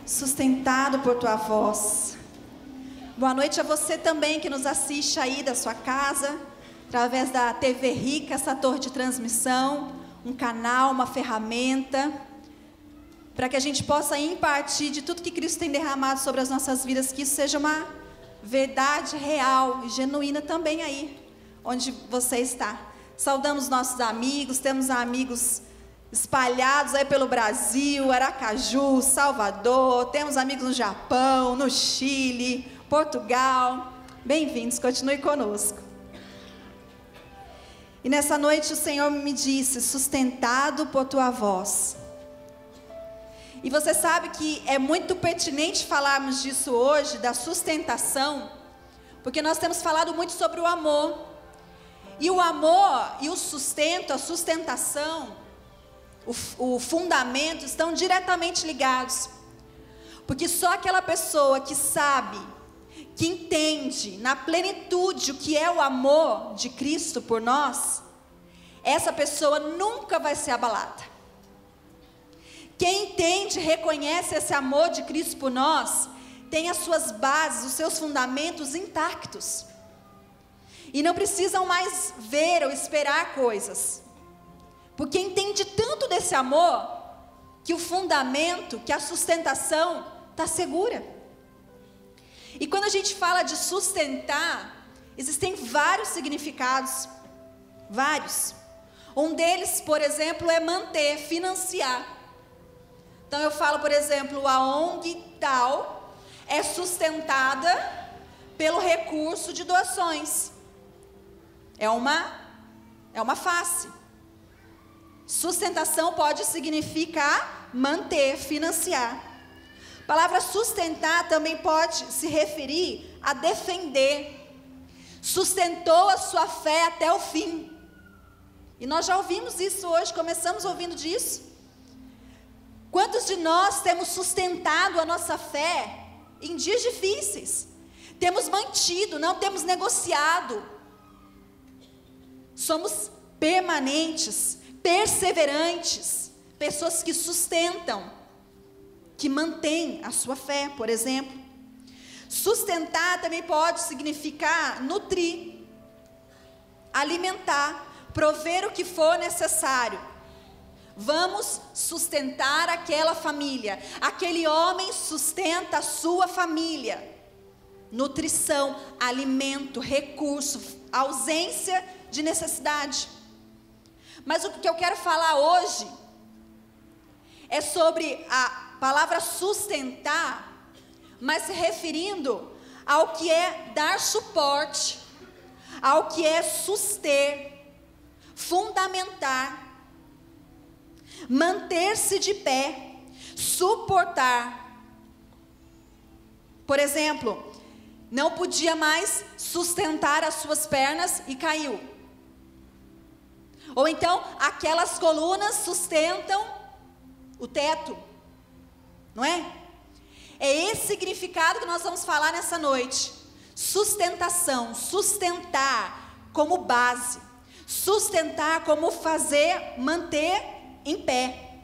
sustentado por tua voz. Boa noite a você também que nos assiste aí da sua casa, através da TV Rica, essa torre de transmissão, um canal, uma ferramenta, para que a gente possa impartir de tudo que Cristo tem derramado sobre as nossas vidas, que isso seja uma verdade real e genuína também aí, onde você está. Saudamos nossos amigos, temos amigos espalhados aí pelo Brasil, Aracaju, Salvador, temos amigos no Japão, no Chile, Portugal. Bem-vindos, continue conosco. E nessa noite o Senhor me disse: sustentado por tua voz. E você sabe que é muito pertinente falarmos disso hoje, da sustentação, porque nós temos falado muito sobre o amor. E o amor e o sustento, a sustentação, o fundamento estão diretamente ligados. Porque só aquela pessoa que sabe, que entende na plenitude o que é o amor de Cristo por nós, essa pessoa nunca vai ser abalada. Quem entende, reconhece esse amor de Cristo por nós, tem as suas bases, os seus fundamentos intactos. E não precisam mais ver ou esperar coisas. Porque entende tanto desse amor, que o fundamento, que a sustentação está segura. E quando a gente fala de sustentar, existem vários significados. Vários. Um deles, por exemplo, é manter, financiar. Então eu falo, por exemplo, a ONG tal é sustentada pelo recurso de doações. É uma face. Sustentação pode significar manter, financiar. A palavra sustentar também pode se referir a defender. Sustentou a sua fé até o fim. E nós já ouvimos isso hoje, começamos ouvindo disso. Quantos de nós temos sustentado a nossa fé em dias difíceis? Temos mantido, não temos negociado. Somos permanentes, perseverantes, pessoas que sustentam, que mantêm a sua fé, por exemplo. Sustentar também pode significar nutrir, alimentar, prover o que for necessário. Vamos sustentar aquela família. Aquele homem sustenta a sua família. Nutrição, alimento, recurso, ausência de necessidade. Mas o que eu quero falar hoje é sobre a palavra sustentar, mas se referindo ao que é dar suporte, ao que é suster, fundamentar, manter-se de pé, suportar. Por exemplo, não podia mais sustentar as suas pernas e caiu. Ou então, aquelas colunas sustentam o teto, não é? É esse significado que nós vamos falar nessa noite. Sustentação, sustentar como base, sustentar como fazer, manter em pé,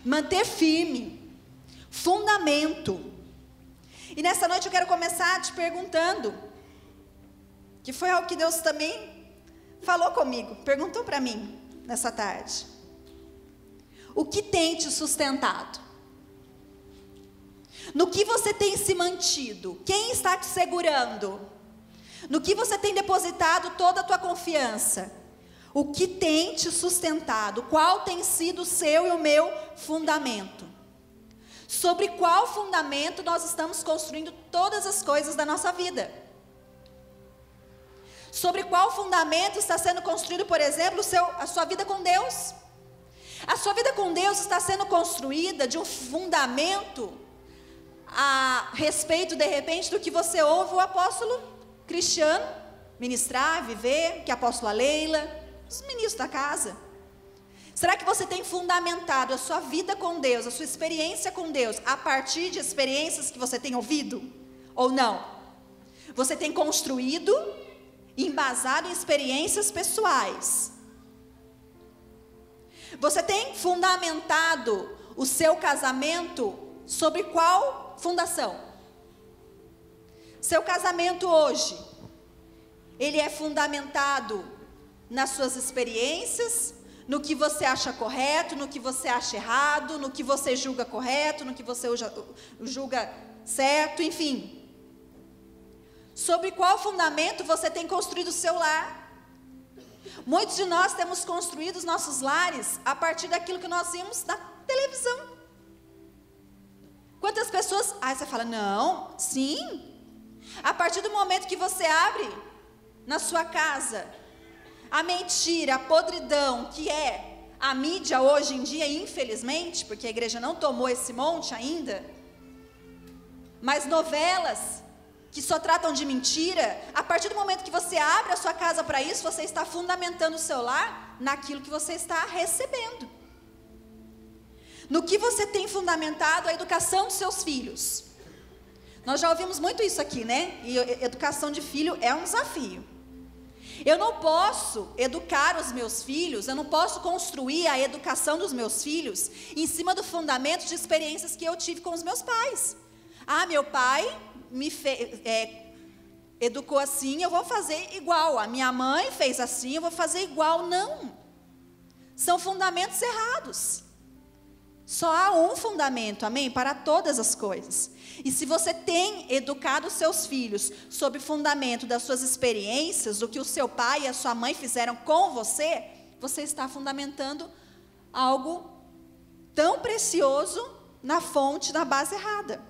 manter firme, fundamento. E nessa noite eu quero começar te perguntando, que foi algo que Deus também falou comigo, perguntou para mim nessa tarde. O que tem te sustentado? No que você tem se mantido? Quem está te segurando? No que você tem depositado toda a tua confiança? O que tem te sustentado? Qual tem sido o seu e o meu fundamento? Sobre qual fundamento nós estamos construindo todas as coisas da nossa vida? Sobre qual fundamento está sendo construído, por exemplo, a sua vida com Deus? A sua vida com Deus está sendo construída de um fundamento a respeito, de repente, do que você ouve o apóstolo Cristiano ministrar, viver, que a apóstola Leila, os ministros da casa. Será que você tem fundamentado a sua vida com Deus, a sua experiência com Deus, a partir de experiências que você tem ouvido? Ou não? Você tem construído, embasado em experiências pessoais. Você tem fundamentado o seu casamento sobre qual fundação? Seu casamento hoje, ele é fundamentado nas suas experiências, no que você acha correto, no que você acha errado, no que você julga correto, no que você julga certo, enfim. Sobre qual fundamento você tem construído o seu lar? Muitos de nós temos construído os nossos lares a partir daquilo que nós vimos na televisão. Quantas pessoas... Aí você fala, não, sim. A partir do momento que você abre na sua casa a mentira, a podridão que é a mídia hoje em dia, infelizmente, porque a igreja não tomou esse monte ainda, mas novelas que só tratam de mentira, a partir do momento que você abre a sua casa para isso, você está fundamentando o seu lar naquilo que você está recebendo. No que você tem fundamentado a educação dos seus filhos. Nós já ouvimos muito isso aqui, né? E educação de filho é um desafio. Eu não posso educar os meus filhos, eu não posso construir a educação dos meus filhos em cima do fundamento de experiências que eu tive com os meus pais. Ah, meu pai me educou assim, eu vou fazer igual. A minha mãe fez assim, eu vou fazer igual. Não. São fundamentos errados. Só há um fundamento, amém? Para todas as coisas. E se você tem educado os seus filhos sob o fundamento das suas experiências, do que o seu pai e a sua mãe fizeram com você, você está fundamentando algo tão precioso na fonte, na base errada.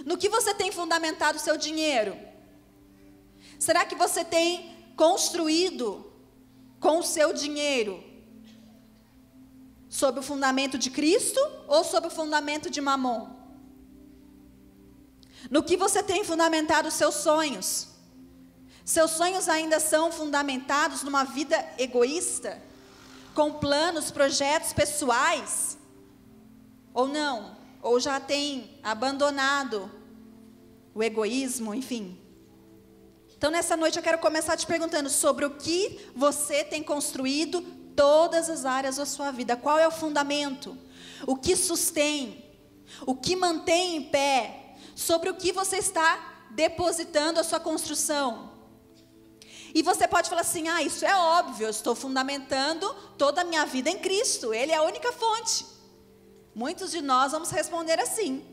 No que você tem fundamentado o seu dinheiro? Será que você tem construído com o seu dinheiro sob o fundamento de Cristo ou sob o fundamento de Mamon? No que você tem fundamentado os seus sonhos? Seus sonhos ainda são fundamentados numa vida egoísta, com planos, projetos pessoais? Ou não? Ou já tem abandonado o egoísmo, enfim. Então nessa noite eu quero começar te perguntando sobre o que você tem construído todas as áreas da sua vida. Qual é o fundamento? O que sustém? O que mantém em pé? Sobre o que você está depositando a sua construção? E você pode falar assim, isso é óbvio, eu estou fundamentando toda a minha vida em Cristo, Ele é a única fonte. Muitos de nós vamos responder assim.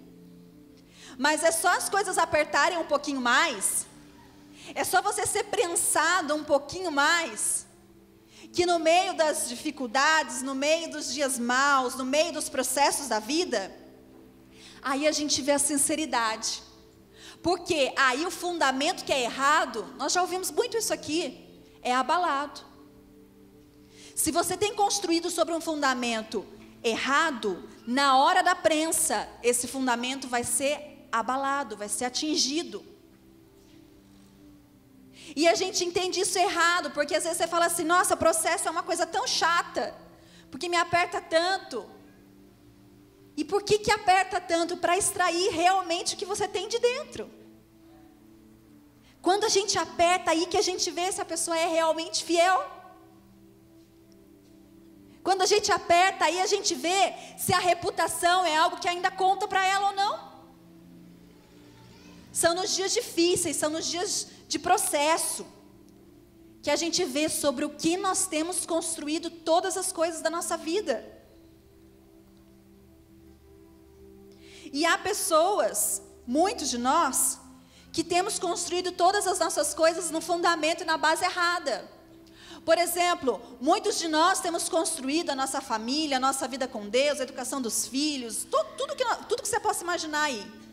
Mas é só as coisas apertarem um pouquinho mais, é só você ser prensado um pouquinho mais, que no meio das dificuldades, no meio dos dias maus, no meio dos processos da vida, aí a gente vê a sinceridade. Porque aí o fundamento que é errado, nós já ouvimos muito isso aqui, é abalado. Se você tem construído sobre um fundamento errado, na hora da prensa, esse fundamento vai ser abalado, vai ser atingido. E a gente entende isso errado, porque às vezes você fala assim, nossa, processo é uma coisa tão chata, porque me aperta tanto. E por que aperta tanto? Para extrair realmente o que você tem de dentro. Quando a gente aperta, aí que a gente vê se a pessoa é realmente fiel. Quando a gente aperta, aí a gente vê se a reputação é algo que ainda conta para ela ou não. São nos dias difíceis, são nos dias de processo, que a gente vê sobre o que nós temos construído todas as coisas da nossa vida. E há pessoas, muitos de nós, que temos construído todas as nossas coisas no fundamento e na base errada. Por exemplo, muitos de nós temos construído a nossa família, a nossa vida com Deus, a educação dos filhos, tudo que você possa imaginar aí.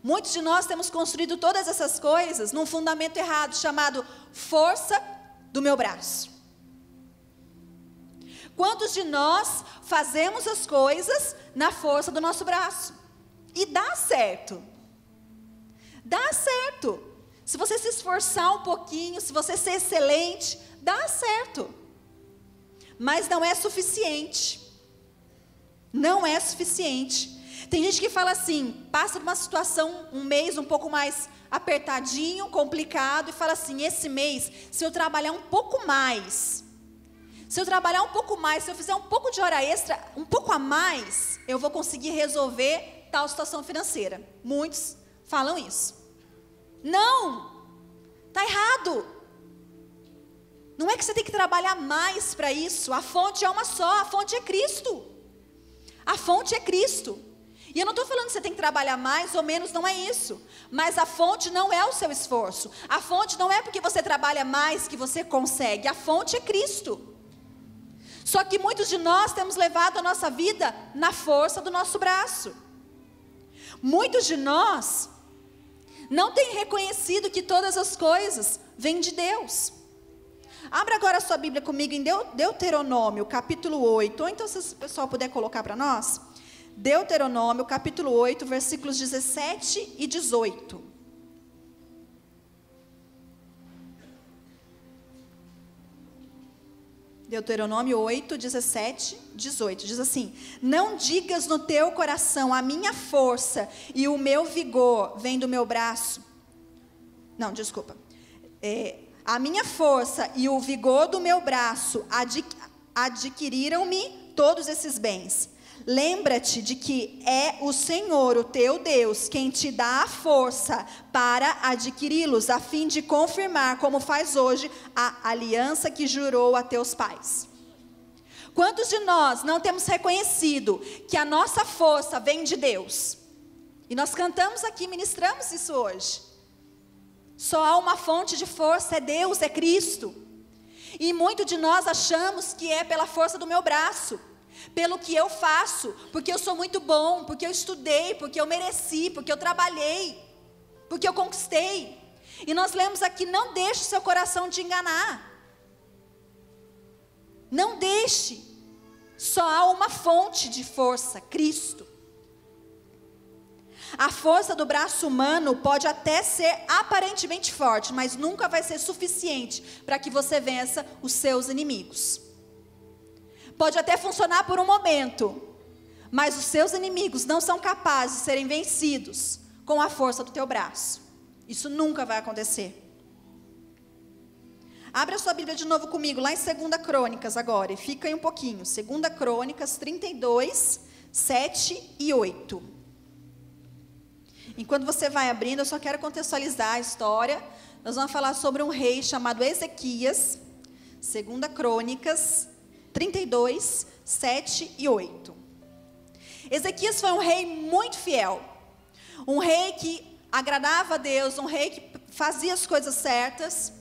Muitos de nós temos construído todas essas coisas num fundamento errado, chamado força do meu braço. Quantos de nós fazemos as coisas na força do nosso braço? E dá certo. Dá certo. Se você se esforçar um pouquinho, se você ser excelente, dá certo. Mas não é suficiente. Não é suficiente. Tem gente que fala assim, passa por uma situação, um mês um pouco mais apertadinho, complicado, e fala assim, esse mês, se eu trabalhar um pouco mais, se eu fizer um pouco de hora extra, um pouco a mais, eu vou conseguir resolver tal situação financeira. Muitos falam isso. Não! Está errado. Não é que você tem que trabalhar mais para isso. A fonte é uma só, a fonte é Cristo. A fonte é Cristo. E eu não estou falando que você tem que trabalhar mais ou menos, não é isso. Mas a fonte não é o seu esforço. A fonte não é porque você trabalha mais que você consegue. A fonte é Cristo. Só que muitos de nós temos levado a nossa vida na força do nosso braço. Muitos de nós não têm reconhecido que todas as coisas vêm de Deus. Abra agora a sua Bíblia comigo em Deuteronômio, capítulo 8. Ou então, se o pessoal puder colocar para nós. Deuteronômio, capítulo 8, versículos 17 e 18. Deuteronômio 8, 17, 18. Diz assim: não digas no teu coração, a minha força e o meu vigor vem do meu braço. Não, desculpa. A minha força e o vigor do meu braço adquiriram-me todos esses bens. Lembra-te de que é o Senhor, o teu Deus, quem te dá a força para adquiri-los, a fim de confirmar, como faz hoje, a aliança que jurou a teus pais. Quantos de nós não temos reconhecido que a nossa força vem de Deus? E nós cantamos aqui, ministramos isso hoje. Só há uma fonte de força, é Deus, é Cristo. E muito de nós achamos que é pela força do meu braço, pelo que eu faço, porque eu sou muito bom, porque eu estudei, porque eu mereci, porque eu trabalhei, porque eu conquistei. E nós lemos aqui: não deixe seu coração te enganar. Não deixe. Só há uma fonte de força, Cristo. A força do braço humano pode até ser aparentemente forte, mas nunca vai ser suficiente para que você vença os seus inimigos. Pode até funcionar por um momento, mas os seus inimigos não são capazes de serem vencidos com a força do teu braço. Isso nunca vai acontecer. Abre a sua Bíblia de novo comigo, lá em 2 Crônicas agora, e fica aí um pouquinho. 2 Crônicas 32, 7 e 8. Enquanto você vai abrindo, eu só quero contextualizar a história. Nós vamos falar sobre um rei chamado Ezequias. 2 Crônicas 32, 7 e 8. Ezequias foi um rei muito fiel. Um rei que agradava a Deus, um rei que fazia as coisas certas.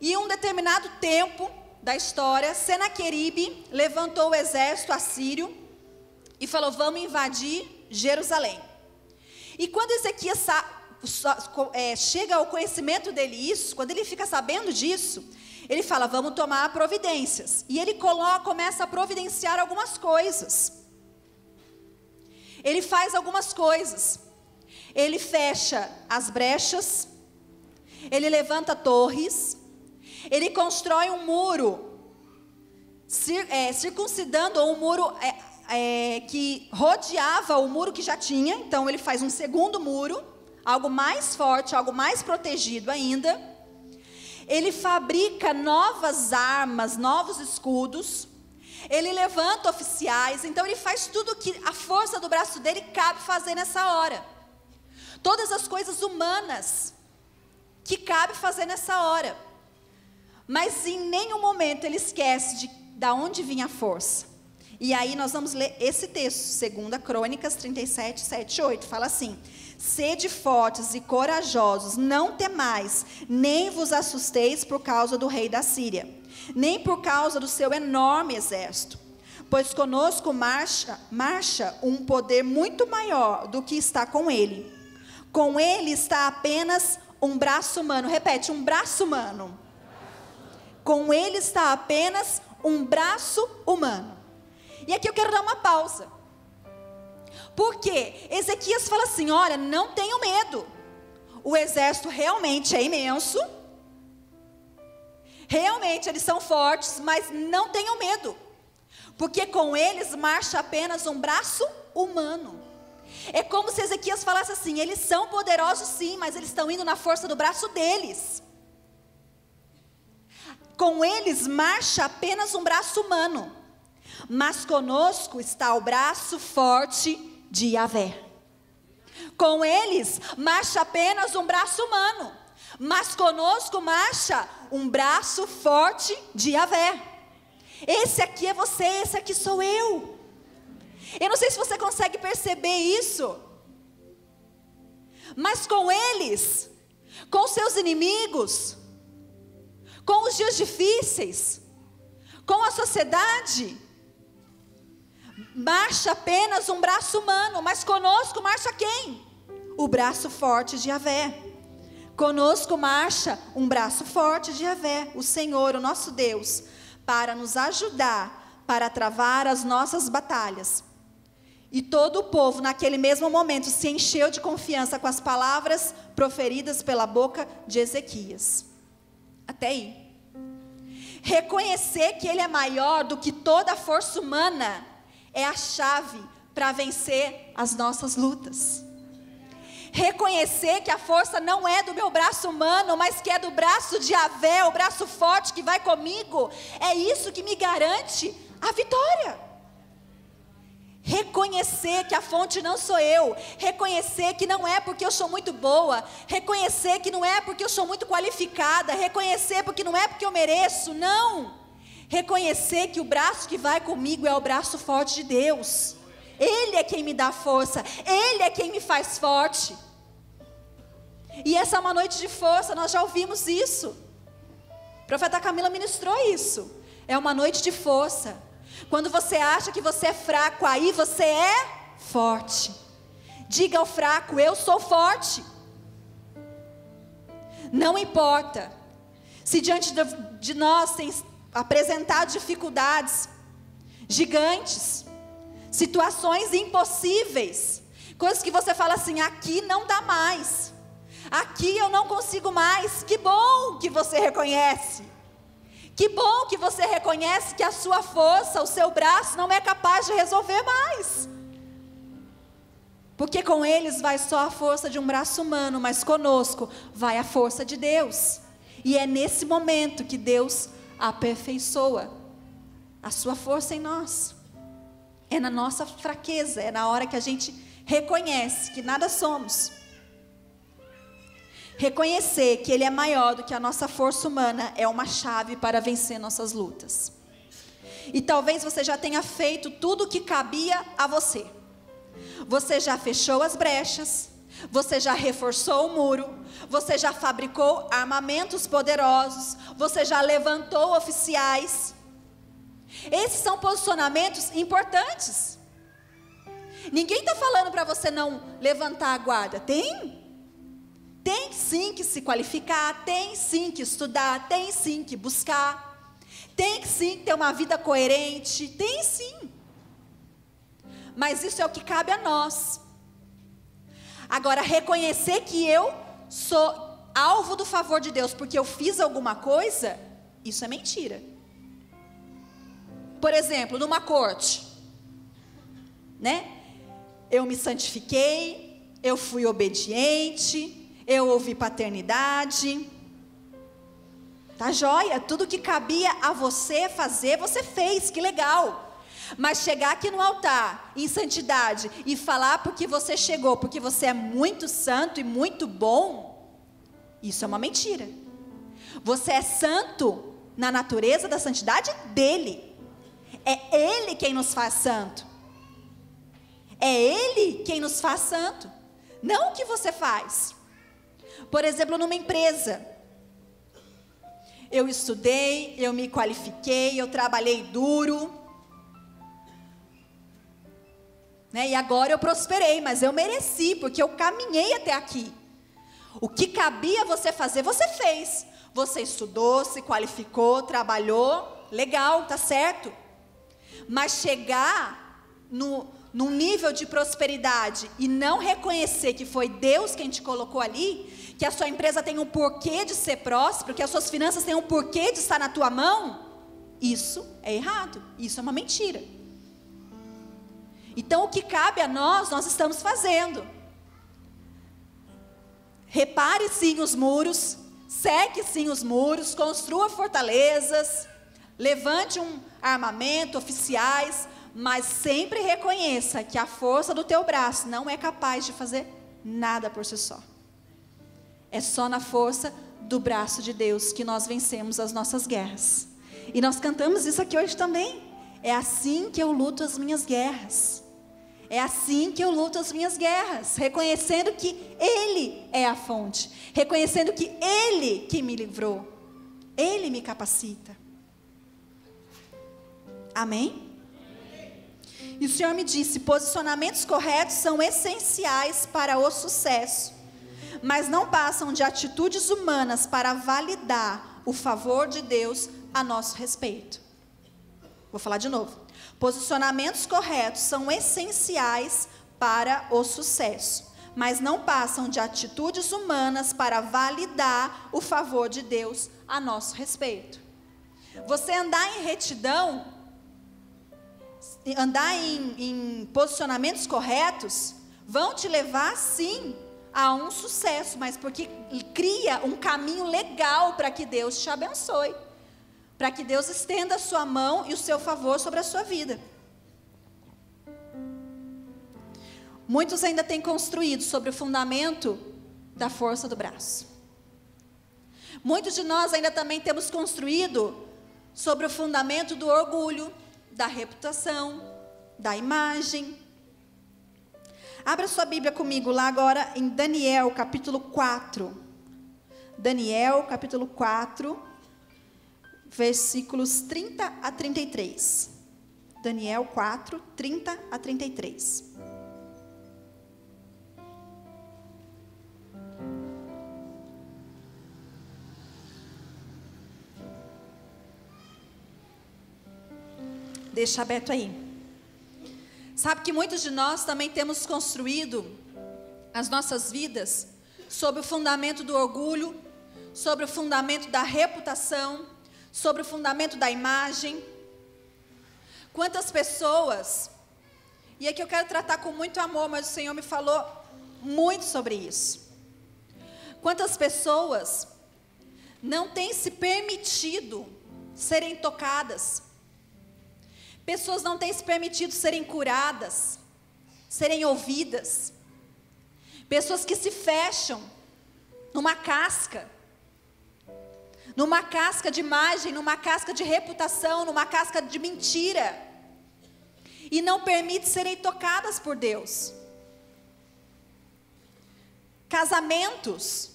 E em um determinado tempo da história, Senaqueribe levantou o exército assírio e falou: vamos invadir Jerusalém. E quando Ezequias chega ao conhecimento dele isso, quando ele fica sabendo disso, ele fala: vamos tomar providências. E ele começa a providenciar algumas coisas. Ele faz algumas coisas. Ele fecha as brechas. Ele levanta torres. Ele constrói um muro, circuncidando, ou um muro que rodeava o muro que já tinha. Então ele faz um segundo muro, algo mais forte, algo mais protegido ainda. Ele fabrica novas armas, novos escudos. Ele levanta oficiais. Então ele faz tudo que a força do braço dele cabe fazer nessa hora. Todas as coisas humanas que cabe fazer nessa hora. Mas em nenhum momento ele esquece de onde vinha a força. E aí nós vamos ler esse texto, 2 Crônicas 37, 7 e 8. Fala assim: sede fortes e corajosos, não temais, nem vos assusteis por causa do rei da Síria, nem por causa do seu enorme exército. Pois conosco marcha um poder muito maior do que está com ele. Com ele está apenas um braço humano. Repete: um braço humano. Com ele está apenas um braço humano. E aqui eu quero dar uma pausa. Porque Ezequias fala assim: olha, não tenham medo. O exército realmente é imenso. Realmente eles são fortes, mas não tenham medo. Porque com eles marcha apenas um braço humano. É como se Ezequias falasse assim: eles são poderosos sim, mas eles estão indo na força do braço deles. Com eles marcha apenas um braço humano. Mas conosco está o braço forte de Yahvé. Com eles marcha apenas um braço humano, mas conosco marcha um braço forte de Yahvé. Esse aqui é você, esse aqui sou eu. Eu não sei se você consegue perceber isso, mas com eles, com seus inimigos, com os dias difíceis, com a sociedade, marcha apenas um braço humano, mas conosco marcha quem? O braço forte de Yahvé. Conosco marcha um braço forte de Yahvé, o Senhor, o nosso Deus, para nos ajudar, para travar as nossas batalhas. E todo o povo, naquele mesmo momento, se encheu de confiança com as palavras proferidas pela boca de Ezequias. Até aí. Reconhecer que Ele é maior do que toda a força humana é a chave para vencer as nossas lutas. Reconhecer que a força não é do meu braço humano, mas que é do braço de Yahvé, o braço forte que vai comigo, é isso que me garante a vitória. Reconhecer que a fonte não sou eu, reconhecer que não é porque eu sou muito boa, reconhecer que não é porque eu sou muito qualificada, reconhecer porque não é porque eu mereço, não. Reconhecer que o braço que vai comigo é o braço forte de Deus. Ele é quem me dá força, Ele é quem me faz forte. E essa é uma noite de força, nós já ouvimos isso. A profeta Camila ministrou isso. É uma noite de força. Quando você acha que você é fraco, aí você é forte. Diga ao fraco: eu sou forte. Não importa se diante de nós tem apresentado dificuldades gigantes, situações impossíveis, coisas que você fala assim: aqui não dá mais, aqui eu não consigo mais. Que bom que você reconhece. Que bom que você reconhece que a sua força, o seu braço não é capaz de resolver mais. Porque com eles vai só a força de um braço humano, mas conosco vai a força de Deus. E é nesse momento que Deus aperfeiçoa a sua força em nós. É na nossa fraqueza, é na hora que a gente reconhece que nada somos. Reconhecer que Ele é maior do que a nossa força humana é uma chave para vencer nossas lutas. E talvez você já tenha feito tudo o que cabia a você. Você já fechou as brechas, você já reforçou o muro, você já fabricou armamentos poderosos, você já levantou oficiais. Esses são posicionamentos importantes. Ninguém está falando para você não levantar a guarda. Tem sim que se qualificar, tem sim que estudar, tem sim que buscar, tem sim que ter uma vida coerente, tem sim. Mas isso é o que cabe a nós. Agora, reconhecer que eu sou alvo do favor de Deus porque eu fiz alguma coisa, isso é mentira. Por exemplo, numa corte, né? Eu me santifiquei, eu fui obediente, eu ouvi paternidade, tá joia, tudo que cabia a você fazer, você fez, que legal. Mas chegar aqui no altar, em santidade, e falar porque você chegou, porque você é muito santo e muito bom, isso é uma mentira. Você é santo na natureza da santidade dele. É Ele quem nos faz santo. É Ele quem nos faz santo, não o que você faz. Por exemplo, numa empresa, eu estudei, eu me qualifiquei, eu trabalhei duro, né? E agora eu prosperei, mas eu mereci, porque eu caminhei até aqui. O que cabia você fazer, você fez. Você estudou, se qualificou, trabalhou, legal, tá certo. Mas chegar num nível de prosperidade e não reconhecer que foi Deus quem te colocou ali, que a sua empresa tem um porquê de ser próspero, que as suas finanças têm um porquê de estar na tua mão, isso é errado, isso é uma mentira. Então o que cabe a nós estamos fazendo. Repare sim os muros, cerque sim os muros, construa fortalezas, levante um armamento, oficiais, mas sempre reconheça que a força do teu braço não é capaz de fazer nada por si só. É só na força do braço de Deus que nós vencemos as nossas guerras. E nós cantamos isso aqui hoje também. É assim que eu luto as minhas guerras. É assim que eu luto as minhas guerras, reconhecendo que Ele é a fonte, reconhecendo que Ele que me livrou, Ele me capacita. Amém? E o Senhor me disse: posicionamentos corretos são essenciais para o sucesso, mas não passam de atitudes humanas para validar o favor de Deus a nosso respeito. Vou falar de novo. Posicionamentos corretos são essenciais para o sucesso, mas não passam de atitudes humanas para validar o favor de Deus a nosso respeito. Você andar em retidão, andar em posicionamentos corretos, vão te levar sim a um sucesso, mas porque cria um caminho legal para que Deus te abençoe, para que Deus estenda a sua mão e o seu favor sobre a sua vida. Muitos ainda têm construído sobre o fundamento da força do braço. Muitos de nós ainda também temos construído sobre o fundamento do orgulho, da reputação, da imagem. Abra sua Bíblia comigo lá agora em Daniel capítulo 4. Daniel capítulo 4, versículos 30 a 33. Daniel 4, 30 a 33. Deixa aberto aí. Sabe que muitos de nós também temos construído as nossas vidas sobre o fundamento do orgulho, sobre o fundamento da reputação, sobre o fundamento da imagem. Quantas pessoas, e aqui eu quero tratar com muito amor, mas o Senhor me falou muito sobre isso. Quantas pessoas não têm se permitido serem tocadas, pessoas não têm se permitido serem curadas, serem ouvidas, pessoas que se fecham numa casca de imagem, numa casca de reputação, numa casca de mentira, e não permite serem tocadas por Deus. Casamentos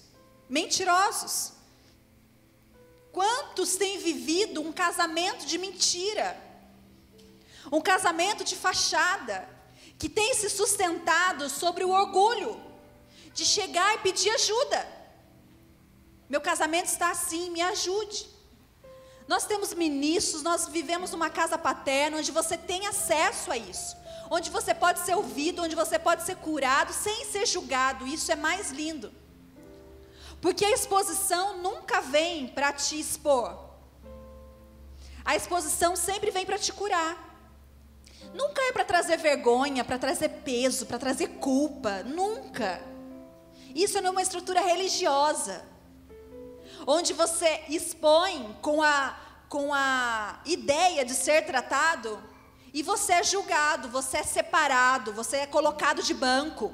mentirosos. Quantos têm vivido um casamento de mentira? Um casamento de fachada, que tem se sustentado sobre o orgulho, de chegar e pedir ajuda. Meu casamento está assim, me ajude. Nós temos ministros, nós vivemos numa casa paterna, onde você tem acesso a isso, onde você pode ser ouvido, onde você pode ser curado, sem ser julgado. Isso é mais lindo, porque a exposição nunca vem para te expor, a exposição sempre vem para te curar. Nunca é para trazer vergonha, para trazer peso, para trazer culpa, nunca. Isso é numa estrutura religiosa, onde você expõe com a ideia de ser tratado, e você é julgado, você é separado, você é colocado de banco,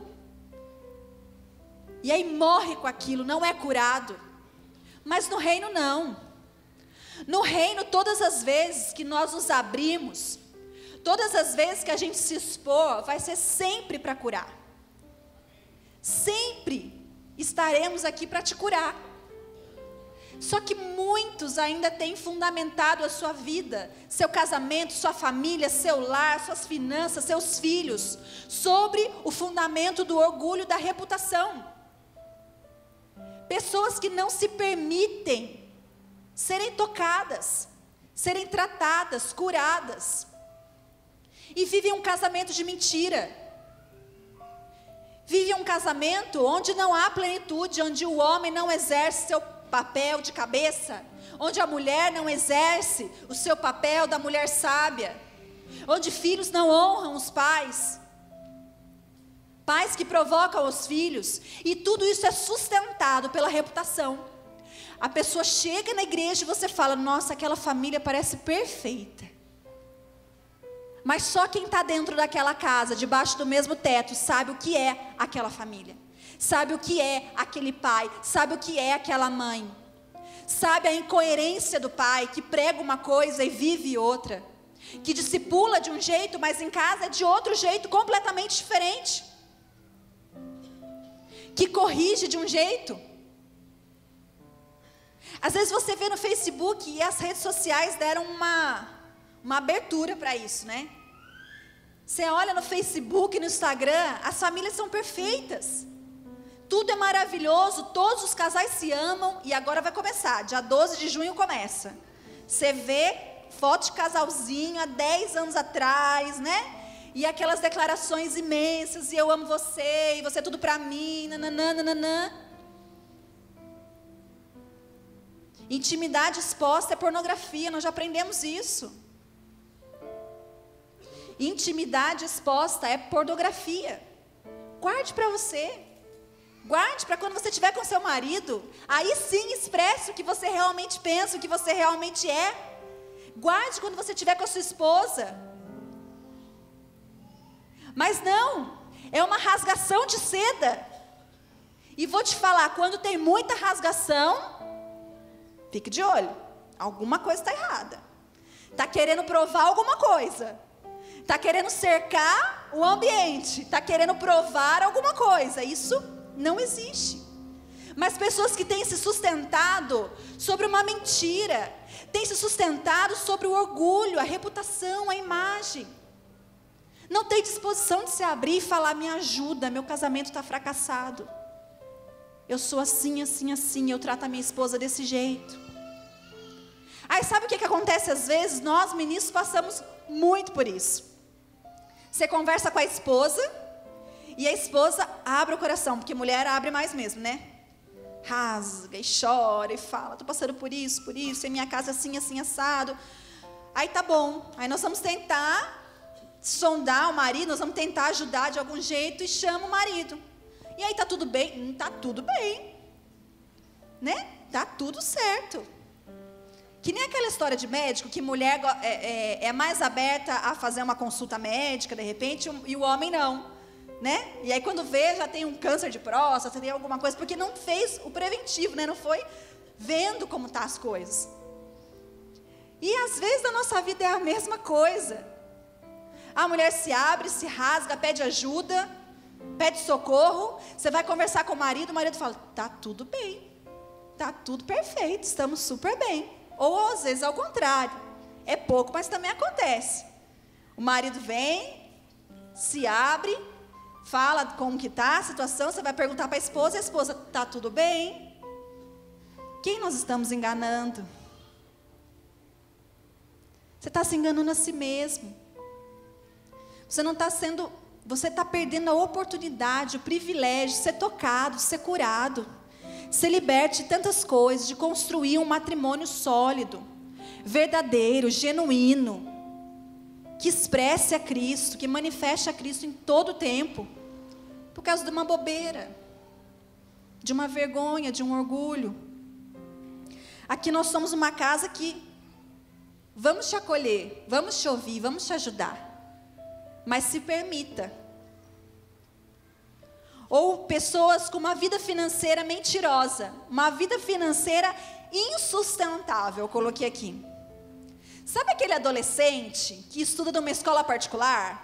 e aí morre com aquilo, não é curado. Mas no reino não. No reino, todas as vezes que nós nos abrimos, todas as vezes que a gente se expor, vai ser sempre para curar. Sempre estaremos aqui para te curar. Só que muitos ainda têm fundamentado a sua vida, seu casamento, sua família, seu lar, suas finanças, seus filhos, sobre o fundamento do orgulho, da reputação. Pessoas que não se permitem serem tocadas, serem tratadas, curadas. E vivem um casamento de mentira. Vivem um casamento onde não há plenitude, onde o homem não exerce seu papel de cabeça, onde a mulher não exerce o seu papel da mulher sábia, onde filhos não honram os pais, pais que provocam os filhos, e tudo isso é sustentado pela reputação. a pessoa chega na igreja e você fala, nossa, aquela família parece perfeita. Mas só quem está dentro daquela casa, debaixo do mesmo teto, sabe o que é aquela família. Sabe o que é aquele pai, sabe o que é aquela mãe. Sabe a incoerência do pai, que prega uma coisa e vive outra. Que discipula de um jeito, mas em casa é de outro jeito, completamente diferente. Que corrige de um jeito. Às vezes você vê no Facebook e as redes sociais deram uma abertura para isso, né? Você olha no Facebook, no Instagram, as famílias são perfeitas. Tudo é maravilhoso, todos os casais se amam e agora vai começar, dia 12 de junho começa. Você vê foto de casalzinho há 10 anos atrás, né? E aquelas declarações imensas, e eu amo você, e você é tudo pra mim, nananã. Intimidade exposta é pornografia, nós já aprendemos isso. Intimidade exposta é pornografia. Guarde para você. Guarde para quando você estiver com seu marido, aí sim expresse o que você realmente pensa, o que você realmente é. Guarde quando você estiver com a sua esposa. Mas não, é uma rasgação de seda. E vou te falar, quando tem muita rasgação, fique de olho, alguma coisa está errada. Está querendo provar alguma coisa. Está querendo cercar o ambiente. Está querendo provar alguma coisa. Isso não existe. Mas pessoas que têm se sustentado sobre uma mentira, têm se sustentado sobre o orgulho, a reputação, a imagem, não tem disposição de se abrir e falar, me ajuda, meu casamento está fracassado. Eu sou assim, assim, assim, eu trato a minha esposa desse jeito. Aí sabe o que acontece às vezes? Nós ministros passamos muito por isso. Você conversa com a esposa, e a esposa abre o coração, porque mulher abre mais mesmo, né? Rasga e chora e fala, estou passando por isso, e minha casa é assim, assim, assado. Aí tá bom, aí nós vamos tentar sondar o marido, nós vamos tentar ajudar de algum jeito e chama o marido. E aí tá tudo bem? Tá tudo bem, né? Tá tudo certo. Que nem aquela história de médico, que mulher é mais aberta a fazer uma consulta médica, de repente, e o homem não. Né? E aí quando vê, já tem um câncer de próstata, tem alguma coisa, porque não fez o preventivo, né? Não foi vendo como estão as coisas. E às vezes na nossa vida é a mesma coisa. A mulher se abre, se rasga, pede ajuda, pede socorro, você vai conversar com o marido fala, tá tudo bem, tá tudo perfeito, estamos super bem. Ou às vezes ao contrário, é pouco, mas também acontece. O marido vem, se abre, fala como que está a situação, você vai perguntar para a esposa, e a esposa, está tudo bem? Quem nós estamos enganando? Você está se enganando a si mesmo. Você não está sendo, você está perdendo a oportunidade, o privilégio de ser tocado, de ser curado, de ser liberto de tantas coisas, de construir um matrimônio sólido, verdadeiro, genuíno, que expresse a Cristo, que manifeste a Cristo em todo o tempo, por causa de uma bobeira, de uma vergonha, de um orgulho. Aqui nós somos uma casa que vamos te acolher, vamos te ouvir, vamos te ajudar, mas se permita. Ou pessoas com uma vida financeira mentirosa, uma vida financeira insustentável, eu coloquei aqui. Sabe aquele adolescente que estuda numa escola particular?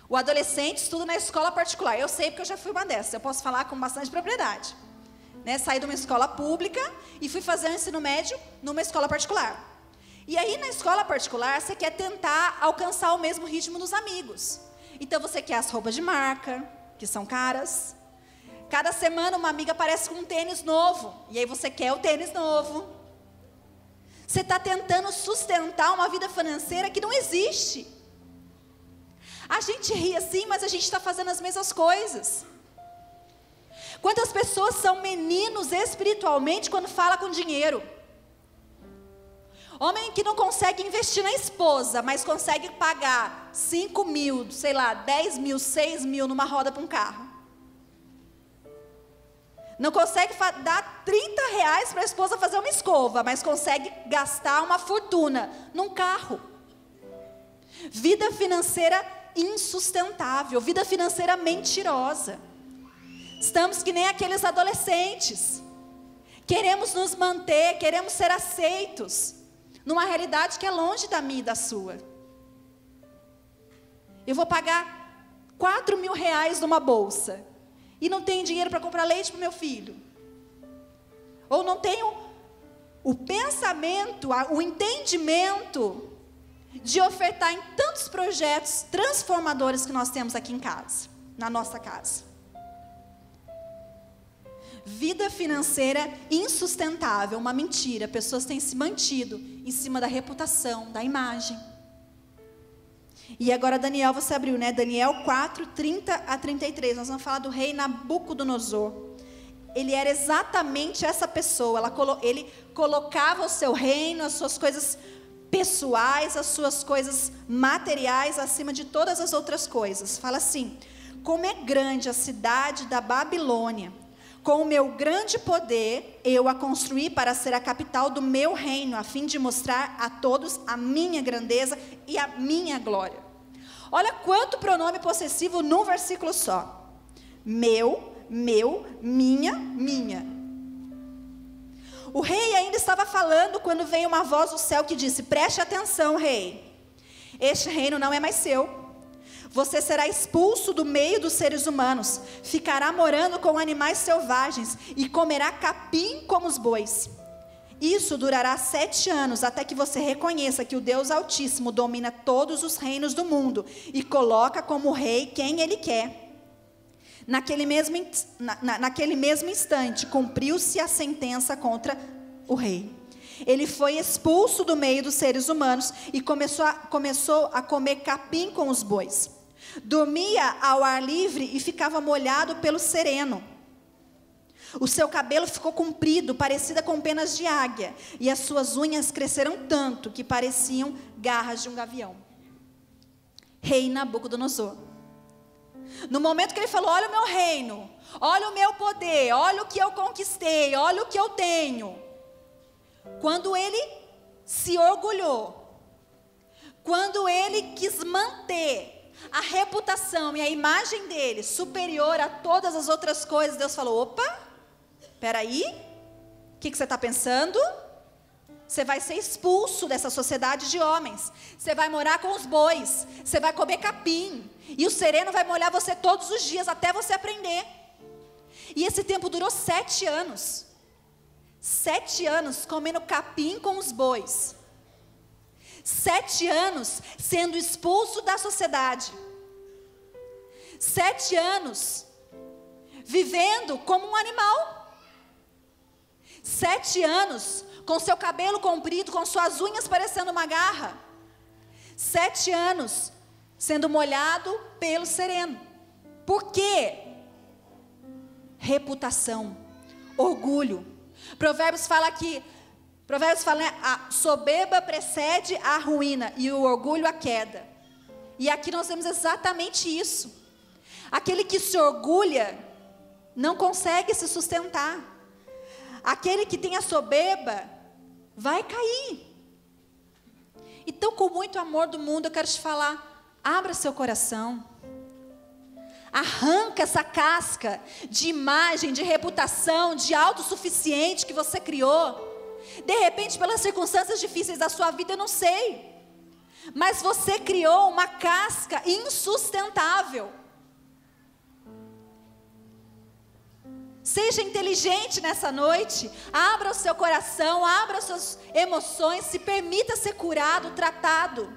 O adolescente estuda na escola particular. Eu sei porque eu já fui uma dessas. Eu posso falar com bastante propriedade. Né? Saí de uma escola pública e fui fazer o ensino médio numa escola particular. E aí na escola particular você quer tentar alcançar o mesmo ritmo dos amigos. Então você quer as roupas de marca, que são caras. Cada semana uma amiga aparece com um tênis novo. E aí você quer o tênis novo. Você está tentando sustentar uma vida financeira que não existe. A gente ri assim, mas a gente está fazendo as mesmas coisas. Quantas pessoas são meninos espiritualmente quando fala com dinheiro? Homem que não consegue investir na esposa, mas consegue pagar 5 mil, sei lá, 10 mil, 6 mil numa roda para um carro. Não consegue dar R$ 30 para a esposa fazer uma escova, mas consegue gastar uma fortuna num carro. Vida financeira insustentável, vida financeira mentirosa. Estamos que nem aqueles adolescentes. Queremos nos manter, queremos ser aceitos, numa realidade que é longe da minha e da sua. Eu vou pagar R$ 4.000 numa bolsa, e não tenho dinheiro para comprar leite para o meu filho. Ou não tenho o pensamento, o entendimento de ofertar em tantos projetos transformadores que nós temos aqui em casa, na nossa casa. Vida financeira insustentável, uma mentira. Pessoas têm se mantido em cima da reputação, da imagem. E agora Daniel, você abriu, né? Daniel 4, 30 a 33. Nós vamos falar do rei Nabucodonosor. Ele era exatamente essa pessoa. Ele colocava o seu reino, as suas coisas pessoais, as suas coisas materiais acima de todas as outras coisas. Fala assim: como é grande a cidade da Babilônia, com o meu grande poder eu a construí para ser a capital do meu reino, a fim de mostrar a todos a minha grandeza e a minha glória. Olha quanto pronome possessivo num versículo só. Meu, minha, minha. O rei ainda estava falando quando veio uma voz do céu que disse: preste atenção, rei. Este reino não é mais seu. Você será expulso do meio dos seres humanos, ficará morando com animais selvagens e comerá capim como os bois. Isso durará 7 anos, até que você reconheça que o Deus Altíssimo domina todos os reinos do mundo e coloca como rei quem Ele quer. Naquele mesmo instante, cumpriu-se a sentença contra o rei. Ele foi expulso do meio dos seres humanos e começou a comer capim com os bois. Dormia ao ar livre e ficava molhado pelo sereno. O seu cabelo ficou comprido, parecida com penas de águia, e as suas unhas cresceram tanto que pareciam garras de um gavião. Rei Nabucodonosor. No momento que ele falou: olha o meu reino, olha o meu poder, olha o que eu conquistei, olha o que eu tenho. Quando ele se orgulhou, quando ele quis manter a reputação e a imagem dele superior a todas as outras coisas, Deus falou: opa, peraí, o que você está pensando? Você vai ser expulso dessa sociedade de homens, você vai morar com os bois, você vai comer capim, e o sereno vai molhar você todos os dias, até você aprender. E esse tempo durou 7 anos, 7 anos comendo capim com os bois, 7 anos sendo expulso da sociedade, 7 anos vivendo como um animal, 7 anos com seu cabelo comprido, com suas unhas parecendo uma garra, 7 anos sendo molhado pelo sereno. Por quê? Reputação, orgulho. Provérbios fala, né, a soberba precede a ruína e o orgulho a queda. E aqui nós vemos exatamente isso. Aquele que se orgulha não consegue se sustentar. Aquele que tem a soberba vai cair. Então, com muito amor do mundo, eu quero te falar: abra seu coração. Arranca essa casca de imagem, de reputação, de autossuficiente que você criou. De repente, pelas circunstâncias difíceis da sua vida, eu não sei. Mas você criou uma casca insustentável. Seja inteligente nessa noite. Abra o seu coração, abra as suas emoções, se permita ser curado, tratado,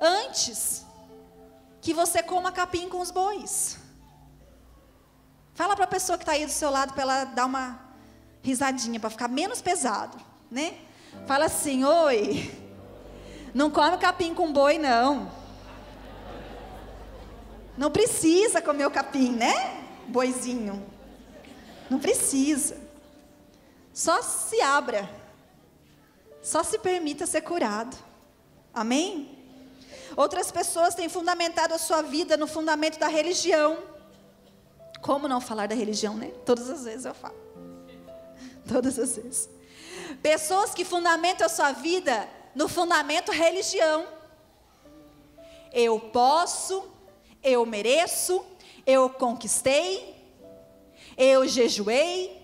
antes que você coma capim com os bois. Fala para a pessoa que está aí do seu lado, para ela dar uma risadinha, para ficar menos pesado, né? Fala assim: oi, não come capim com boi não. Não precisa comer o capim, né? Boizinho. Não precisa. Só se abra. Só se permita ser curado. Amém? Outras pessoas têm fundamentado a sua vida no fundamento da religião. Como não falar da religião, né? Todas as vezes eu falo. Todas as vezes. Pessoas que fundamentam a sua vida no fundamento religião. Eu posso, eu mereço, eu conquistei, eu jejuei.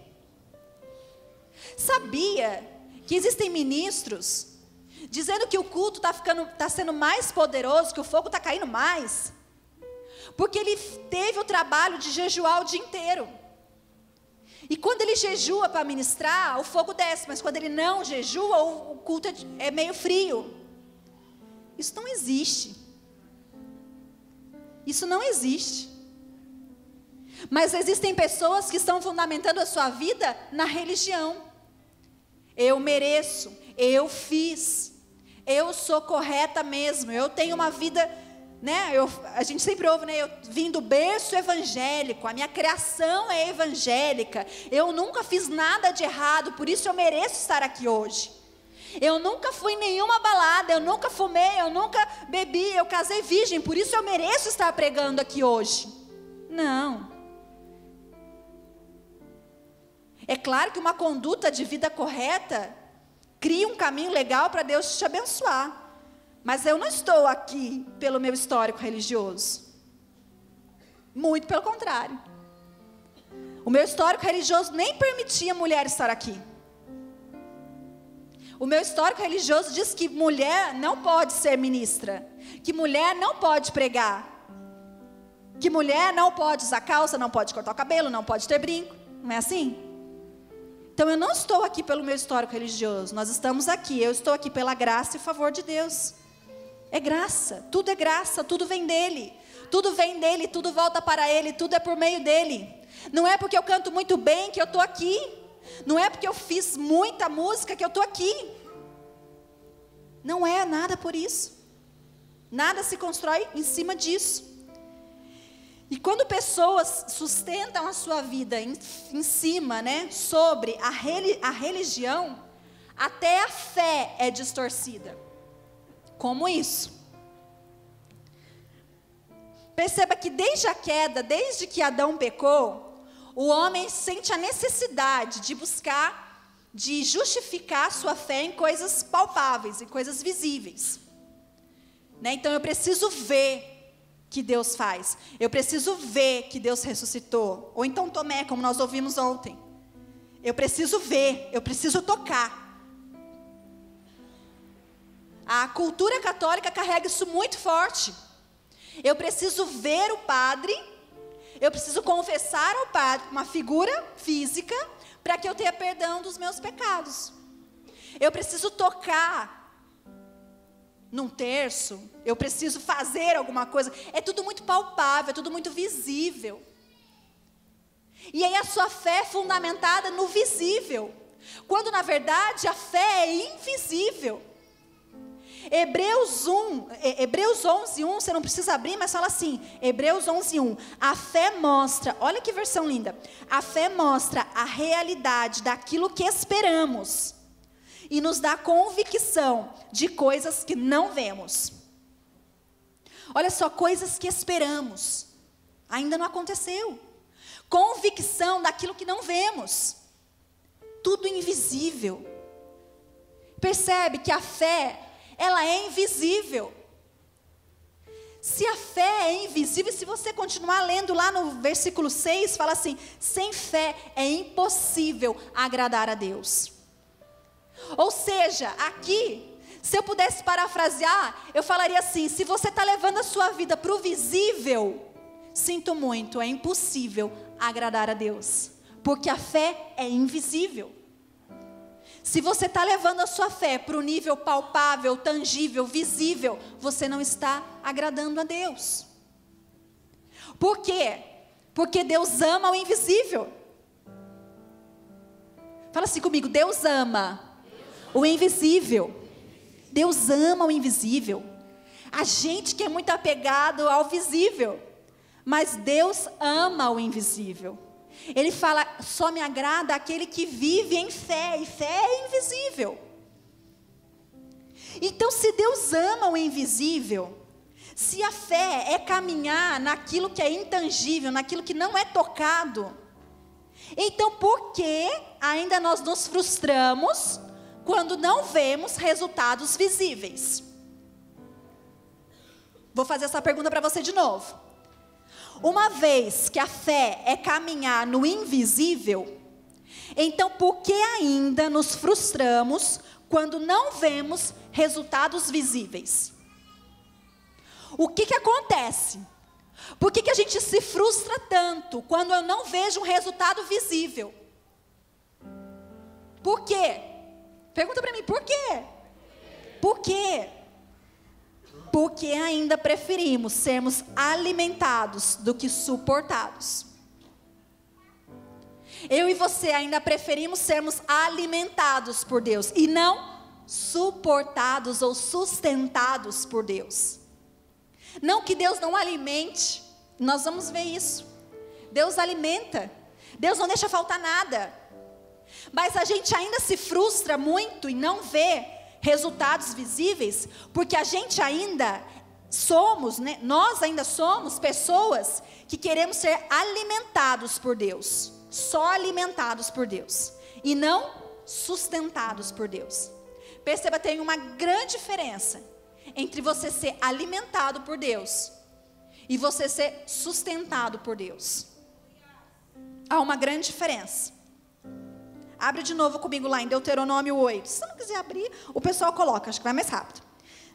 Sabia que existem ministros dizendo que o culto está sendo mais poderoso, que o fogo está caindo mais, porque ele teve o trabalho de jejuar o dia inteiro. E quando ele jejua para ministrar, o fogo desce, mas quando ele não jejua, o culto é meio frio. Isso não existe. Isso não existe. Mas existem pessoas que estão fundamentando a sua vida na religião. Eu mereço, eu fiz, eu sou correta mesmo, eu tenho uma vida, né? A gente sempre ouve, né? Eu vim do berço evangélico, a minha criação é evangélica, eu nunca fiz nada de errado, por isso eu mereço estar aqui hoje. Eu nunca fui em nenhuma balada, eu nunca fumei, eu nunca bebi, eu casei virgem, por isso eu mereço estar pregando aqui hoje. Não. É claro que uma conduta de vida correta cria um caminho legal para Deus te abençoar. Mas eu não estou aqui pelo meu histórico religioso. Muito pelo contrário. O meu histórico religioso nem permitia mulher estar aqui. O meu histórico religioso diz que mulher não pode ser ministra, que mulher não pode pregar, que mulher não pode usar calça, não pode cortar o cabelo, não pode ter brinco. Não é assim? Então eu não estou aqui pelo meu histórico religioso, nós estamos aqui, eu estou aqui pela graça e favor de Deus. É graça, tudo vem dele, tudo volta para ele, tudo é por meio dele. Não é porque eu canto muito bem que eu estou aqui, não é porque eu fiz muita música que eu estou aqui. Não é nada por isso, nada se constrói em cima disso. E quando pessoas sustentam a sua vida em cima, né, sobre a religião, até a fé é distorcida. Como isso? Perceba que desde a queda, desde que Adão pecou, o homem sente a necessidade de buscar, de justificar sua fé em coisas palpáveis, em coisas visíveis. Né? Então eu preciso ver que Deus faz. Eu preciso ver que Deus ressuscitou. Ou então Tomé, como nós ouvimos ontem. Eu preciso ver, eu preciso tocar. A cultura católica carrega isso muito forte. Eu preciso ver o padre, eu preciso confessar ao padre uma figura física para que eu tenha perdão dos meus pecados. Eu preciso tocar num terço, eu preciso fazer alguma coisa. É tudo muito palpável, é tudo muito visível. E aí a sua fé é fundamentada no visível, quando na verdade a fé é invisível. Hebreus 11:1, você não precisa abrir, mas fala assim, Hebreus 11:1, a fé mostra, olha que versão linda, a fé mostra a realidade daquilo que esperamos, e nos dá convicção de coisas que não vemos. Olha só, coisas que esperamos, ainda não aconteceu. Convicção daquilo que não vemos. Tudo invisível. Percebe que a fé, ela é invisível. Se a fé é invisível, se você continuar lendo lá no versículo 6, fala assim, sem fé é impossível agradar a Deus. Ou seja, aqui, se eu pudesse parafrasear, eu falaria assim, se você está levando a sua vida para o visível, sinto muito, é impossível agradar a Deus, porque a fé é invisível. Se você está levando a sua fé para o nível palpável, tangível, visível, você não está agradando a Deus. Por quê? Porque Deus ama o invisível. Fala assim comigo, Deus ama o invisível. Deus ama o invisível. A gente que é muito apegado ao visível, mas Deus ama o invisível. Ele fala, só me agrada aquele que vive em fé, e fé é invisível. Então, se Deus ama o invisível, Se a fé é caminhar naquilo que é intangível, naquilo que não é tocado, então por que ainda nós nos frustramos quando não vemos resultados visíveis? Vou fazer essa pergunta para você de novo. Uma vez que a fé é caminhar no invisível, então por que ainda nos frustramos quando não vemos resultados visíveis? O que acontece? Por que a gente se frustra tanto quando eu não vejo um resultado visível? Por quê? Pergunta para mim, por quê? Por quê? Porque ainda preferimos sermos alimentados do que suportados. Eu e você ainda preferimos sermos alimentados por Deus e não suportados ou sustentados por Deus. Não que Deus não alimente, nós vamos ver isso. Deus alimenta, Deus não deixa faltar nada. Mas a gente ainda se frustra muito e não vê resultados visíveis, porque a gente ainda somos, né? Nós ainda somos pessoas que queremos ser alimentados por Deus, só alimentados por Deus, e não sustentados por Deus. Perceba, tem uma grande diferença entre você ser alimentado por Deus e você ser sustentado por Deus. Há uma grande diferença. Abre de novo comigo lá em Deuteronômio 8. Se você não quiser abrir, o pessoal coloca, acho que vai mais rápido.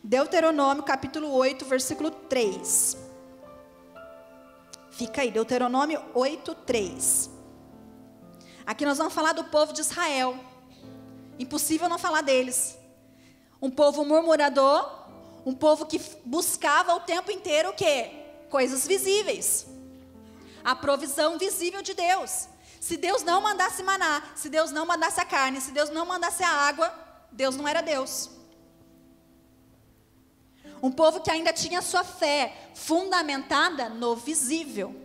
Deuteronômio capítulo 8, versículo 3. Fica aí, Deuteronômio 8, 3. Aqui nós vamos falar do povo de Israel. Impossível não falar deles. Um povo murmurador, um povo que buscava o tempo inteiro o quê? Coisas visíveis. A provisão visível de Deus. Se Deus não mandasse maná, se Deus não mandasse a carne, se Deus não mandasse a água, Deus não era Deus. Um povo que ainda tinha sua fé fundamentada no visível,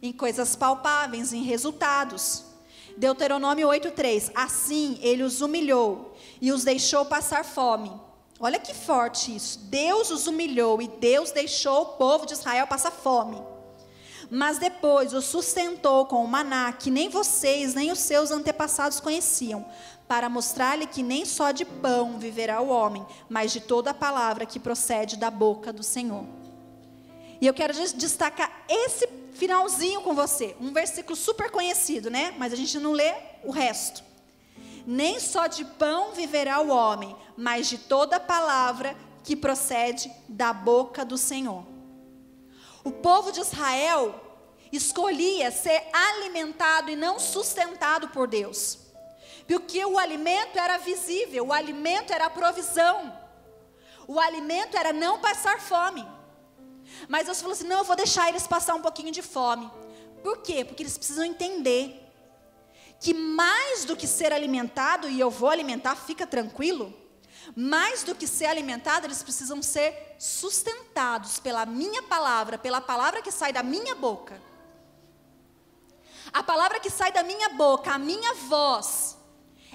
em coisas palpáveis, em resultados. Deuteronômio 8:3. Assim ele os humilhou e os deixou passar fome. Olha que forte isso. Deus os humilhou e Deus deixou o povo de Israel passar fome. Mas depois os sustentou com o maná, que nem vocês, nem os seus antepassados conheciam, para mostrar-lhe que nem só de pão viverá o homem, mas de toda a palavra que procede da boca do Senhor. E eu quero destacar esse finalzinho com você, um versículo super conhecido, né? Mas a gente não lê o resto. Nem só de pão viverá o homem, mas de toda a palavra que procede da boca do Senhor. O povo de Israel escolhia ser alimentado e não sustentado por Deus. Porque o alimento era visível, o alimento era a provisão. O alimento era não passar fome. Mas Deus falou assim, não, eu vou deixar eles passar um pouquinho de fome. Por quê? Porque eles precisam entender que mais do que ser alimentado, e eu vou alimentar, fica tranquilo. Mais do que ser alimentado, eles precisam ser sustentados pela minha palavra, pela palavra que sai da minha boca. A palavra que sai da minha boca, a minha voz,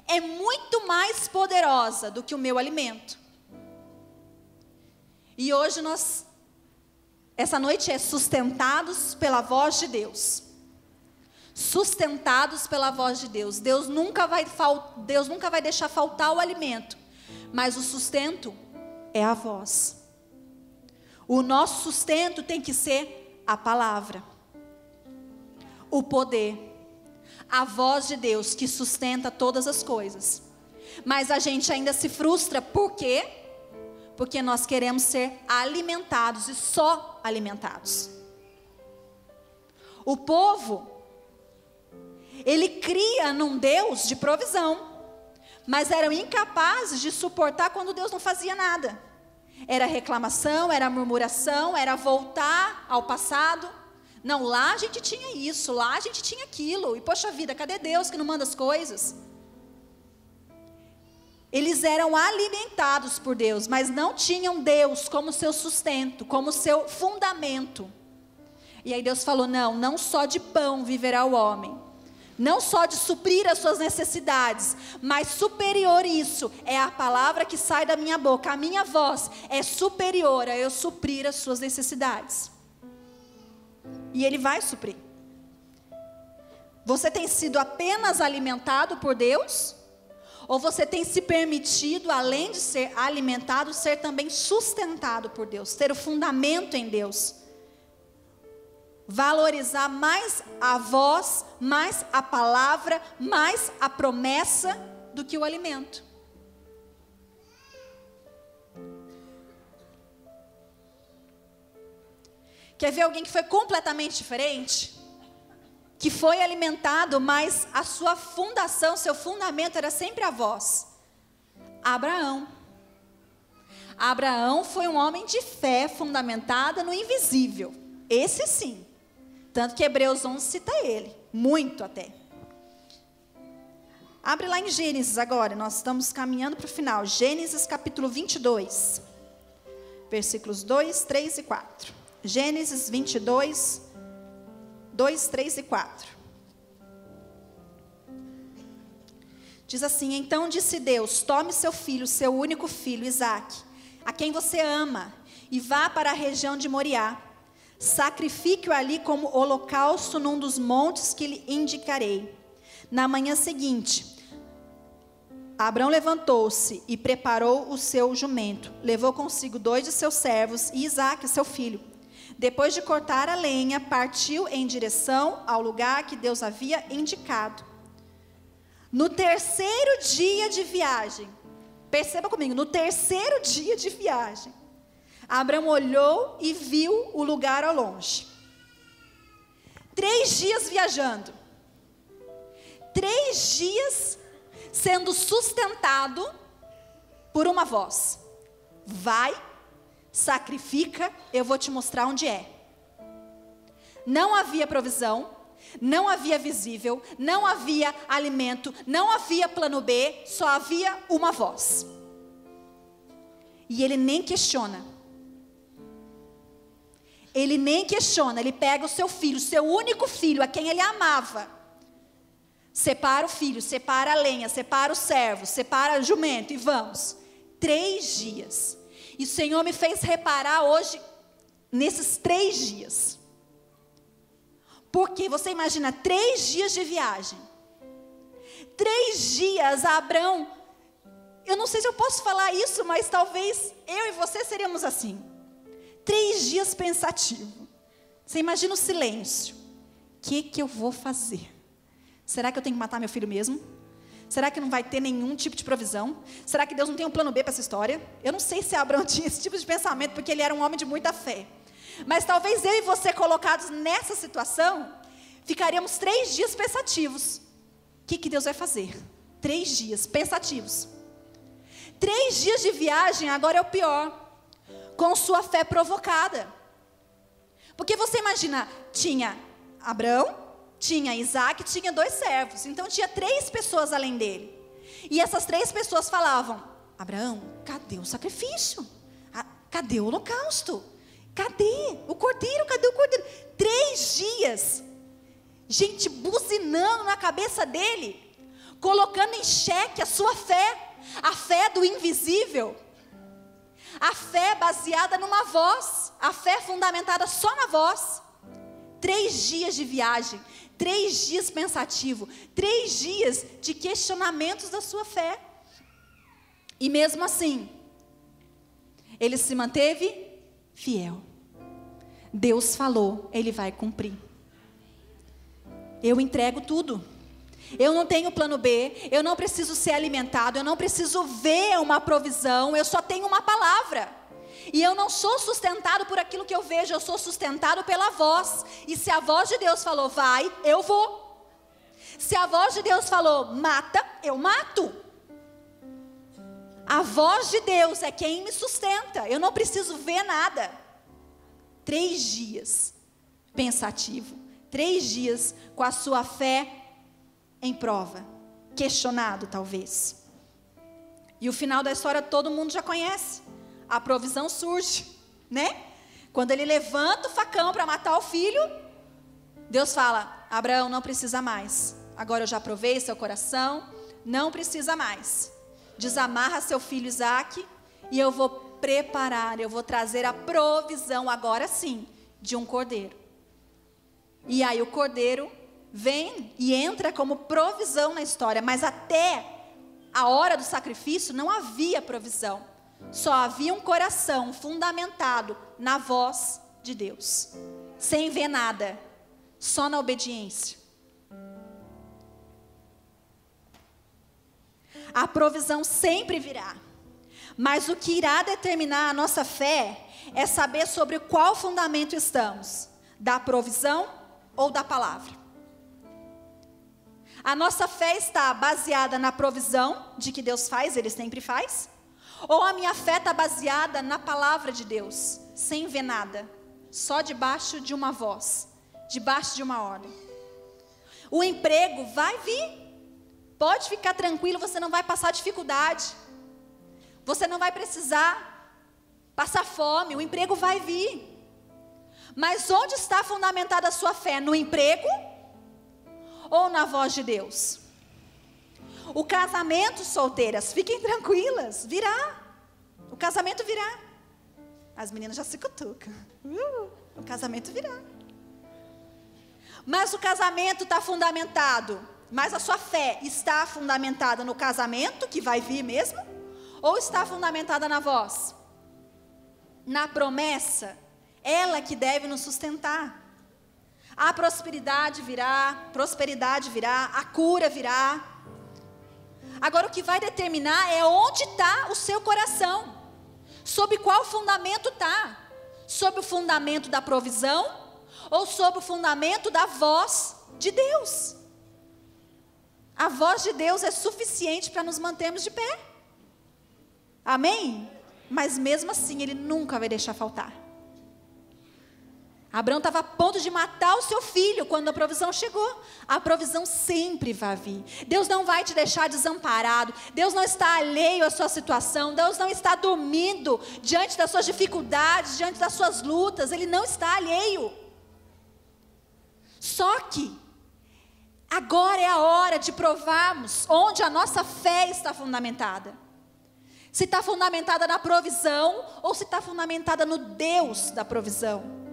é muito mais poderosa do que o meu alimento. E hoje essa noite é sustentados pela voz de Deus. Sustentados pela voz de Deus. Deus nunca vai deixar faltar o alimento. Mas o sustento é a voz. O nosso sustento tem que ser a palavra. O poder. A voz de Deus que sustenta todas as coisas. Mas a gente ainda se frustra. Por quê? Porque nós queremos ser alimentados e só alimentados. O povo, ele cria num Deus de provisão. Mas eram incapazes de suportar quando Deus não fazia nada. Era reclamação, era murmuração, era voltar ao passado. Não, lá a gente tinha isso, lá a gente tinha aquilo. E poxa vida, cadê Deus que não manda as coisas? Eles eram alimentados por Deus, mas não tinham Deus como seu sustento, como seu fundamento. E aí Deus falou, não só de pão viverá o homem, Não só de suprir as suas necessidades, mas superior isso é a palavra que sai da minha boca. A minha voz é superior a eu suprir as suas necessidades. E Ele vai suprir. Você tem sido apenas alimentado por Deus? Ou você tem se permitido, além de ser alimentado, ser também sustentado por Deus? Ter o fundamento em Deus? Valorizar mais a voz, mais a palavra, mais a promessa do que o alimento. Quer ver alguém que foi completamente diferente? Que foi alimentado, mas a sua fundação, seu fundamento era sempre a voz. Abraão. Abraão foi um homem de fé fundamentada no invisível. Esse sim. Tanto que Hebreus 11 cita ele, muito até. Abre lá em Gênesis agora, nós estamos caminhando para o final. Gênesis capítulo 22, versículos 2, 3 e 4. Gênesis 22, 2, 3 e 4. Diz assim: então disse Deus, tome seu filho, seu único filho, Isaque, a quem você ama, e vá para a região de Moriá. Sacrifique-o ali como holocausto num dos montes que lhe indicarei. Na manhã seguinte, Abrão levantou-se e preparou o seu jumento. Levou consigo 2 de seus servos e Isaque, seu filho. Depois de cortar a lenha, partiu em direção ao lugar que Deus havia indicado. No terceiro dia de viagem, perceba comigo, no terceiro dia de viagem, Abrão olhou e viu o lugar ao longe. 3 dias viajando. 3 dias sendo sustentado por uma voz. Vai, sacrifica, eu vou te mostrar onde é. Não havia provisão, não havia visível, não havia alimento, não havia plano B, só havia uma voz. E ele nem questiona. Ele nem questiona, ele pega o seu filho, seu único filho, a quem ele amava. Separa o filho, separa a lenha, separa o servo, separa o jumento e vamos. 3 dias. E o Senhor me fez reparar hoje, nesses 3 dias. Porque você imagina 3 dias de viagem. 3 dias, Abrão, eu não sei se eu posso falar isso, mas talvez eu e você seríamos assim. 3 dias pensativo. Você imagina o silêncio. O que eu vou fazer? Será que eu tenho que matar meu filho mesmo? Será que não vai ter nenhum tipo de provisão? Será que Deus não tem um plano B para essa história? Eu não sei se Abraão tinha esse tipo de pensamento, porque ele era um homem de muita fé. Mas talvez eu e você colocados nessa situação, ficaríamos 3 dias pensativos. O que Deus vai fazer? 3 dias pensativos. 3 dias de viagem, agora é o pior. Com sua fé provocada. Porque você imagina, tinha Abrão, tinha Isaque, tinha 2 servos. Então tinha 3 pessoas além dele. E essas 3 pessoas falavam: Abraão, cadê o sacrifício? Cadê o holocausto? Cadê o cordeiro? Cadê o cordeiro? 3 dias. Gente buzinando na cabeça dele, colocando em xeque a sua fé. A fé do invisível. A fé baseada numa voz. A fé fundamentada só na voz. 3 dias de viagem. 3 dias pensativo. 3 dias de questionamentos da sua fé. E mesmo assim, ele se manteve fiel. Deus falou, Ele vai cumprir. Eu entrego tudo. Eu não tenho plano B, eu não preciso ser alimentado, eu não preciso ver uma provisão, eu só tenho uma palavra. E eu não sou sustentado por aquilo que eu vejo, eu sou sustentado pela voz. E se a voz de Deus falou, vai, eu vou. Se a voz de Deus falou, mata, eu mato. A voz de Deus é quem me sustenta, eu não preciso ver nada. 3 dias pensativo, 3 dias com a sua fé em prova, questionado talvez. E o final da história todo mundo já conhece. A provisão surge, né? Quando ele levanta o facão para matar o filho, Deus fala, Abraão não precisa mais. agora eu já provei seu coração, não precisa mais. Desamarra seu filho Isaque e eu vou preparar, eu vou trazer a provisão, agora sim, de um cordeiro. E aí o cordeiro vem e entra como provisão na história, mas até a hora do sacrifício não havia provisão, só havia um coração fundamentado na voz de Deus, sem ver nada, só na obediência. A provisão sempre virá, mas o que irá determinar a nossa fé é saber sobre qual fundamento estamos, da provisão ou da palavra. A nossa fé está baseada na provisão de que Deus faz, Ele sempre faz, ou a minha fé está baseada na palavra de Deus, sem ver nada, só debaixo de uma voz, debaixo de uma ordem. O emprego vai vir. Pode ficar tranquilo, você não vai passar dificuldade. Você não vai precisar passar fome, o emprego vai vir. Mas onde está fundamentada a sua fé? No emprego ou na voz de Deus? O casamento, solteiras, fiquem tranquilas, virá. O casamento virá. As meninas já se cutucam. O casamento virá. Mas o casamento está fundamentado. Mas a sua fé está fundamentada no casamento, que vai vir mesmo? Ou está fundamentada na voz? Na promessa? Ela que deve nos sustentar. A prosperidade virá, a cura virá. Agora o que vai determinar é onde está o seu coração. Sob qual fundamento está? Sob o fundamento da provisão? Ou sob o fundamento da voz de Deus? A voz de Deus é suficiente para nos mantermos de pé. Amém? Mas mesmo assim, Ele nunca vai deixar faltar. Abraão estava a ponto de matar o seu filho quando a provisão chegou. A provisão sempre vai vir. Deus não vai te deixar desamparado. Deus não está alheio à sua situação. Deus não está dormindo diante das suas dificuldades, diante das suas lutas. Ele não está alheio. Só que agora é a hora de provarmos onde a nossa fé está fundamentada. Se está fundamentada na provisão ou se está fundamentada no Deus da provisão.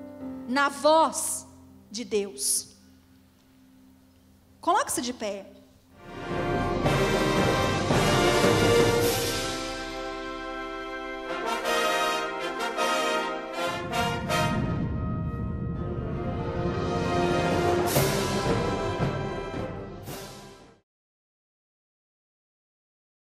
Na voz de Deus. Coloque-se de pé.